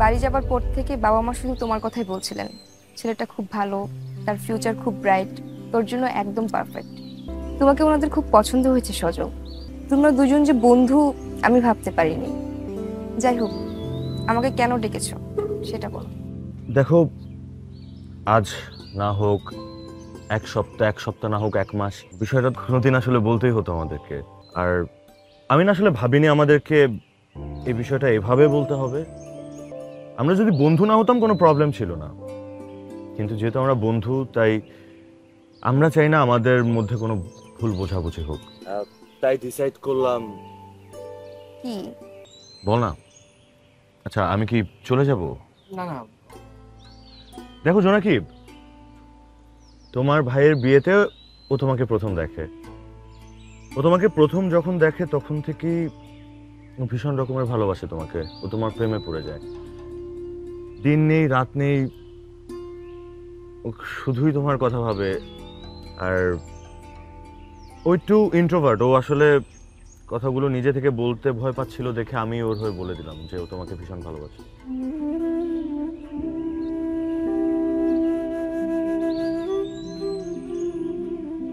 বাড়ি যাবার পর থেকে বাবা মা শুধু তোমার কথাই বলছিলেন। ছেলেটা খুব ভালো, তার ফিউচার খুব ব্রাইট, তোর জন্য একদম পারফেক্ট। তোমাকে ওনাদের খুব পছন্দ হয়েছে সজল। তোমরা দুজন যে বন্ধু আমি ভাবতে পারিনি। যাই হোক, আমাকে কেন ডেকেছো সেটা বলো। দেখো, আজ না হোক এক সপ্তাহ, এক সপ্তাহ না হোক এক মাস, বিষয়টা কোনোদিন আসলে বলতেই হতো আমাদেরকে। আর আমি না আসলে ভাবিনি আমাদেরকে এই বিষয়টা এভাবে বলতে হবে। আমরা যদি বন্ধু না হতাম কোনো প্রবলেম ছিল না, কিন্তু যেহেতু আমরা বন্ধু তাই আমরা চাই না আমাদের মধ্যে কোনো ভুল বোঝাবুঝি হোক। তাই ডিসাইড করলাম। কি? বল না। আচ্ছা, আমি কি চলে যাব? না না, দেখো জোনাকি, তোমার ভাইয়ের বিয়েতে ও তোমাকে প্রথম দেখে। ও তোমাকে প্রথম যখন দেখে তখন থেকেই ও ভীষণ রকমের ভালোবাসে তোমাকে। ও তোমার প্রেমে পড়ে যায়। দিন নেই রাত নেই ও শুধুই তোমার কথা ভাবে। আর ও একটু ইন্ট্রোভার্ট। ও আসলে কথাগুলো নিজে থেকে বলতে ভয় পাচ্ছিল দেখে আমি ওর হয়ে বলে দিলাম যে ও তোমাকে ভীষণ ভালোবাসে।